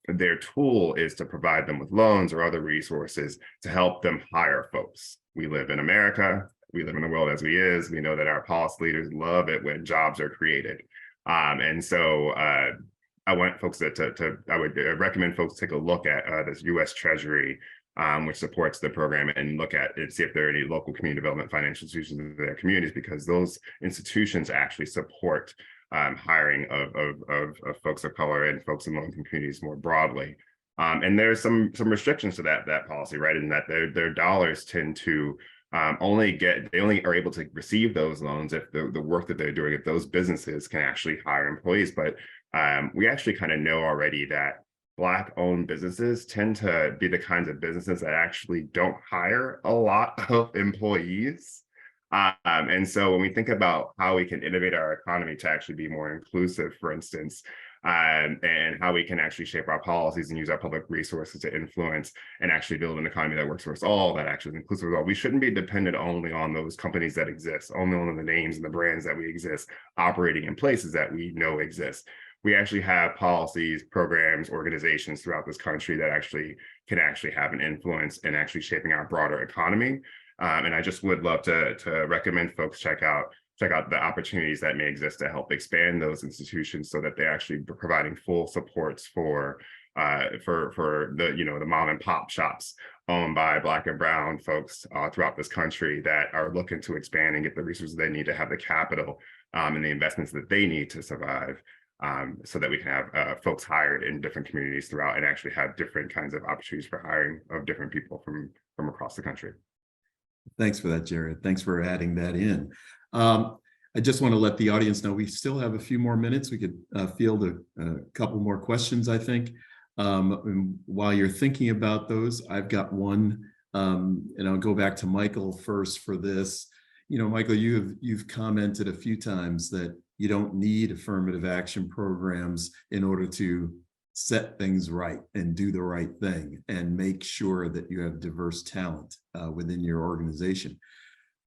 their tool is to provide them with loans or other resources to help them hire folks. We live in America. We live in the world as we is. We know that our policy leaders love it when jobs are created. And so I want folks I would recommend folks take a look at this U.S. Treasury, which supports the program, and look at and see if there are any local community development financial institutions in their communities, because those institutions actually support hiring of folks of color and folks in low-income communities more broadly. And there's some restrictions to that policy, right? In that their dollars tend to they only are able to receive those loans if the work that they're doing, if those businesses can actually hire employees. But we actually kind of know already that Black-owned businesses tend to be the kinds of businesses that actually don't hire a lot of employees. And so when we think about how we can innovate our economy to actually be more inclusive, for instance, and how we can actually shape our policies and use our public resources to influence and actually build an economy that works for us all, that actually is inclusive of all. We shouldn't be dependent only on those companies that exist, only on the names and the brands that we exist, operating in places that we know exist. We actually have policies, programs, organizations throughout this country that can have an influence in actually shaping our broader economy. And I just would love to recommend folks check out the opportunities that may exist to help expand those institutions so that they're actually providing full supports for the mom and pop shops owned by Black and brown folks throughout this country that are looking to expand and get the resources they need to have the capital and the investments that they need to survive. so that we can have folks hired in different communities throughout and actually have different kinds of opportunities for hiring of different people from across the country. Thanks for that, Jarrid. Thanks for adding that in. I just want to let the audience know we still have a few more minutes. We could field a couple more questions, I think. And while you're thinking about those, I've got one, and I'll go back to Michael first for this. You know, Michael, you've commented a few times that you don't need affirmative action programs in order to set things right and do the right thing and make sure that you have diverse talent within your organization.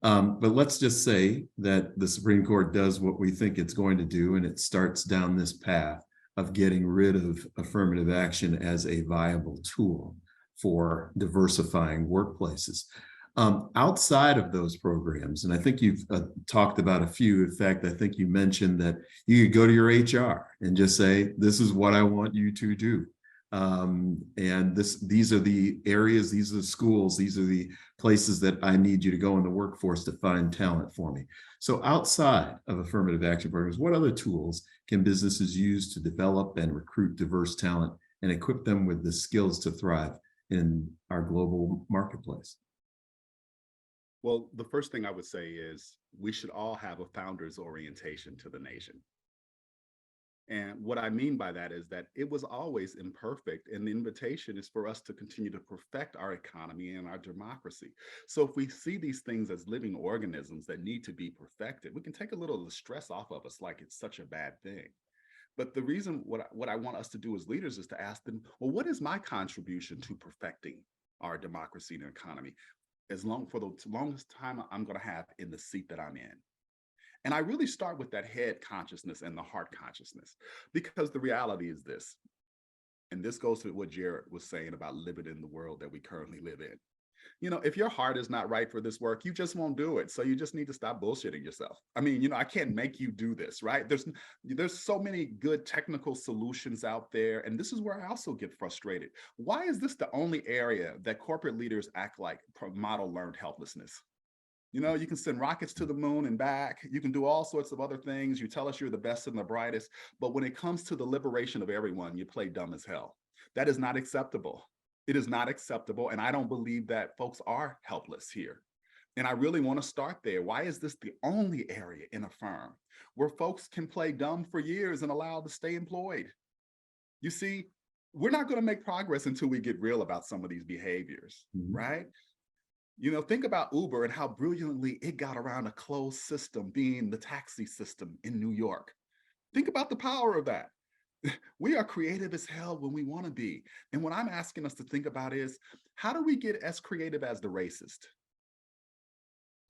But let's just say that the Supreme Court does what we think it's going to do, and it starts down this path of getting rid of affirmative action as a viable tool for diversifying workplaces. Outside of those programs, and I think you've talked about a few. In fact, I think you mentioned that you could go to your HR and just say, this is what I want you to do. And these are the areas, these are the schools, these are the places that I need you to go in the workforce to find talent for me. So outside of affirmative action programs, what other tools can businesses use to develop and recruit diverse talent and equip them with the skills to thrive in our global marketplace? Well, the first thing I would say is we should all have a founder's orientation to the nation. And what I mean by that is that it was always imperfect, and the invitation is for us to continue to perfect our economy and our democracy. So if we see these things as living organisms that need to be perfected, we can take a little of the stress off of us like it's such a bad thing. But the reason what I want us to do as leaders is to ask them, well, what is my contribution to perfecting our democracy and economy? For the longest time I'm going to have in the seat that I'm in. And I really start with that head consciousness and the heart consciousness, because the reality is this, and this goes to what Jarrid was saying about living in the world that we currently live in. You know, if your heart is not right for this work, you just won't do it. So you just need to stop bullshitting yourself. I mean, you know, I can't make you do this, right? There's so many good technical solutions out there. And this is where I also get frustrated. Why is this the only area that corporate leaders act like model learned helplessness? You know, you can send rockets to the moon and back. You can do all sorts of other things. You tell us you're the best and the brightest. But when it comes to the liberation of everyone, you play dumb as hell. That is not acceptable. It is not acceptable. And I don't believe that folks are helpless here. And I really want to start there. Why is this the only area in a firm where folks can play dumb for years and allowed to stay employed? You see, we're not going to make progress until we get real about some of these behaviors, right? You know, think about Uber and how brilliantly it got around a closed system, being the taxi system in New York. Think about the power of that. We are creative as hell when we want to be. And what I'm asking us to think about is, how do we get as creative as the racist?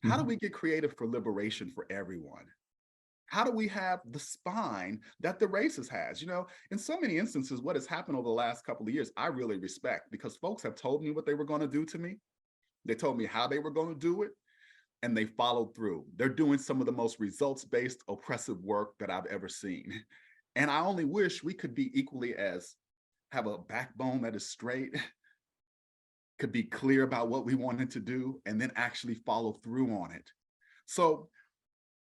How do we get creative for liberation for everyone? How do we have the spine that the racist has? You know, in so many instances, what has happened over the last couple of years, I really respect, because folks have told me what they were going to do to me. They told me how they were going to do it, and they followed through. They're doing some of the most results-based oppressive work that I've ever seen. And I only wish we could be equally have a backbone that is straight, could be clear about what we wanted to do, and then actually follow through on it. So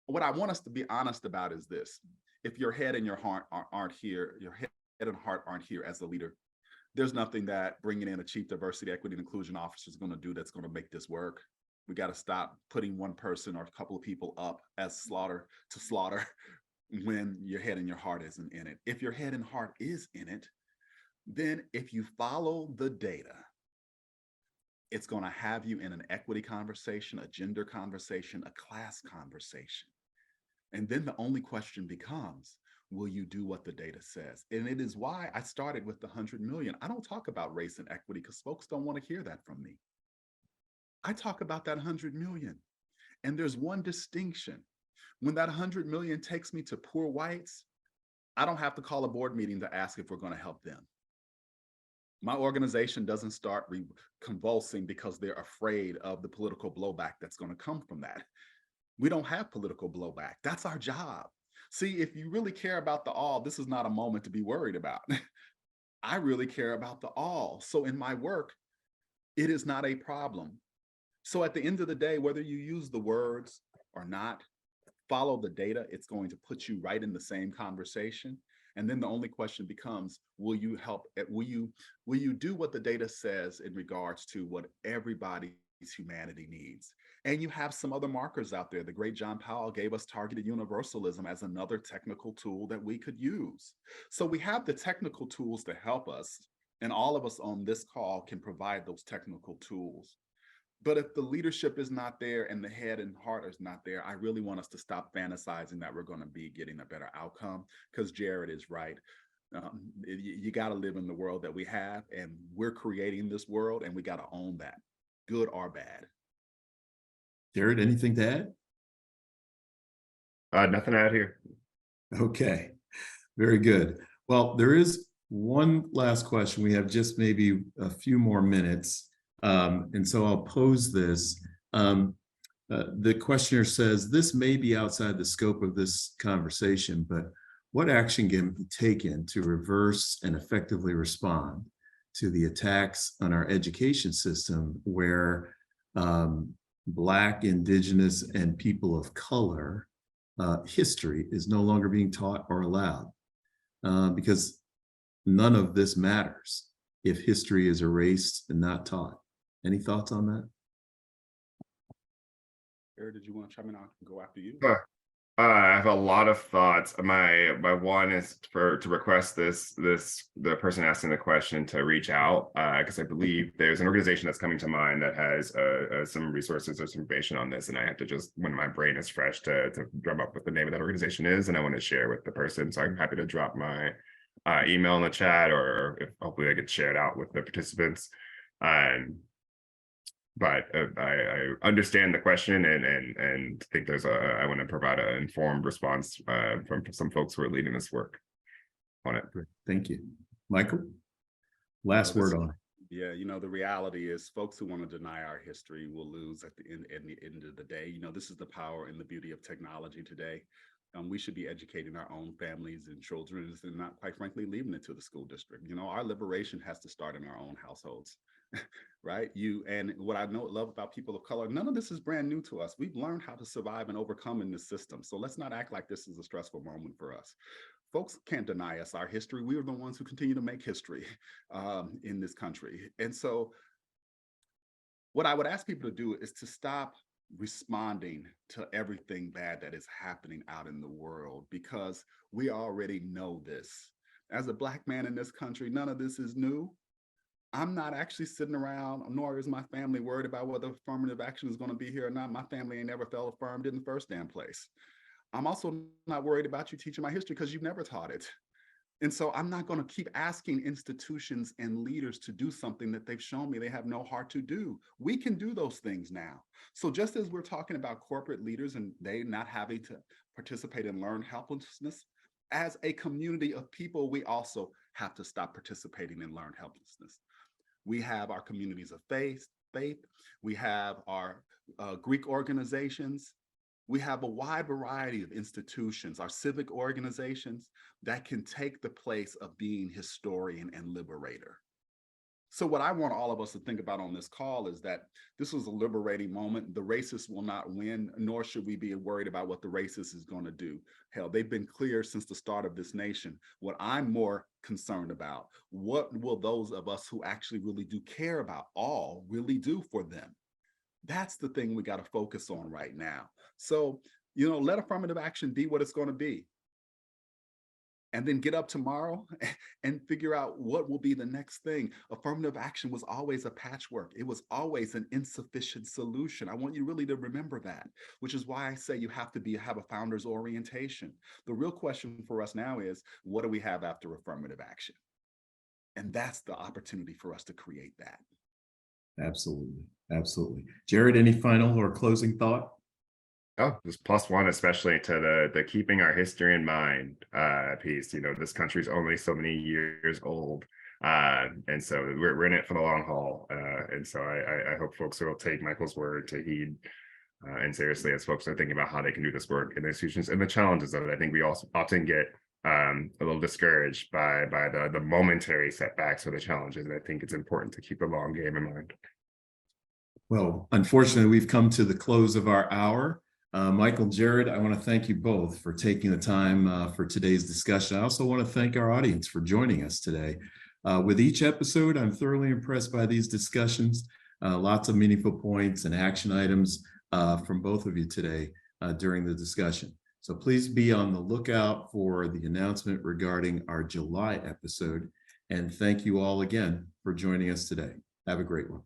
what I want us to be honest about is this. If your head and your heart aren't here, your head and heart aren't here as a leader, there's nothing that bringing in a chief diversity, equity, and inclusion officer is going to do that's going to make this work. We got to stop putting one person or a couple of people up as slaughter when your head and your heart isn't in it. If your head and heart is in it, then if you follow the data, it's going to have you in an equity conversation, a gender conversation, a class conversation. And then the only question becomes, will you do what the data says? And it is why I started with the 100 million. I don't talk about race and equity because folks don't want to hear that from me. I talk about that 100 million. And there's one distinction. When that 100 million takes me to poor whites, I don't have to call a board meeting to ask if we're going to help them. My organization doesn't start convulsing because they're afraid of the political blowback that's going to come from that. We don't have political blowback. That's our job. See, if you really care about the all, this is not a moment to be worried about. I really care about the all. So in my work, it is not a problem. So at the end of the day, whether you use the words or not, follow the data. It's going to put you right in the same conversation. And then the only question becomes, will you help? Will you do what the data says in regards to what everybody's humanity needs? And you have some other markers out there. The great John Powell gave us targeted universalism as another technical tool that we could use. So we have the technical tools to help us, and all of us on this call can provide those technical tools. But if the leadership is not there and the head and heart is not there, I really want us to stop fantasizing that we're going to be getting a better outcome, because Jarrid is right. You got to live in the world that we have, and we're creating this world, and we got to own that, good or bad. Jarrid, anything to add? Nothing to add here. Okay, very good. Well, there is one last question. We have just maybe a few more minutes. And so I'll pose this. The questioner says, this may be outside the scope of this conversation, but what action can be taken to reverse and effectively respond to the attacks on our education system where Black, Indigenous, and people of color history is no longer being taught or allowed? Because none of this matters if history is erased and not taught. Any thoughts on that? Jarrid, did you want to chime in? I can go after you. Sure. I have a lot of thoughts. My one is to request the person asking the question to reach out, because I believe there's an organization that's coming to mind that has some resources or some information on this, and I have to just, when my brain is fresh, to drum up what the name of that organization is, and I want to share with the person. So I'm happy to drop my email in the chat, or if hopefully I get shared out with the participants. But I understand the question and think I want to provide an informed response from some folks who are leading this work on it. Thank you. Michael, last word on it. Yeah, the reality is folks who want to deny our history will lose at the end of the day. This is the power and the beauty of technology today. We should be educating our own families and children and not, quite frankly, leaving it to the school district. Our liberation has to start in our own households. Right? And what I love about people of color, none of this is brand new to us. We've learned how to survive and overcome in this system. So let's not act like this is a stressful moment for us. Folks can't deny us our history. We are the ones who continue to make history in this country. And so what I would ask people to do is to stop responding to everything bad that is happening out in the world, because we already know this. As a Black man in this country, none of this is new. I'm not actually sitting around, nor is my family, worried about whether affirmative action is going to be here or not. My family ain't never felt affirmed in the first damn place. I'm also not worried about you teaching my history because you've never taught it. And so I'm not going to keep asking institutions and leaders to do something that they've shown me they have no heart to do. We can do those things now. So just as we're talking about corporate leaders and they not having to participate in learned helplessness, as a community of people, we also have to stop participating in learned helplessness. We have our communities of faith. We have our Greek organizations. We have a wide variety of institutions, our civic organizations that can take the place of being historian and liberator. So what I want all of us to think about on this call is that this was a liberating moment. The racists will not win, nor should we be worried about what the racist is going to do. Hell, they've been clear since the start of this nation. What I'm more concerned about, what will those of us who actually really do care about all really do for them? That's the thing we got to focus on right now. So, let affirmative action be what it's going to be. And then get up tomorrow and figure out what will be the next thing. Affirmative action was always a patchwork. It was always an insufficient solution. I want you really to remember that, which is why I say you have to have a founder's orientation. The real question for us now is, what do we have after affirmative action? And that's the opportunity for us to create that. Absolutely. Absolutely. Jarrid, any final or closing thought? Oh, just +1, especially to the keeping our history in mind piece. This country's only so many years old. And so we're in it for the long haul. And so I hope folks will take Michael's word to heed and seriously as folks are thinking about how they can do this work in institutions and the challenges of it. I think we also often get a little discouraged by the momentary setbacks or the challenges. And I think it's important to keep the long game in mind. Well, unfortunately, we've come to the close of our hour. Michael, Jarrid, I want to thank you both for taking the time for today's discussion. I also want to thank our audience for joining us today. With each episode, I'm thoroughly impressed by these discussions. Lots of meaningful points and action items from both of you today during the discussion. So please be on the lookout for the announcement regarding our July episode. And thank you all again for joining us today. Have a great one.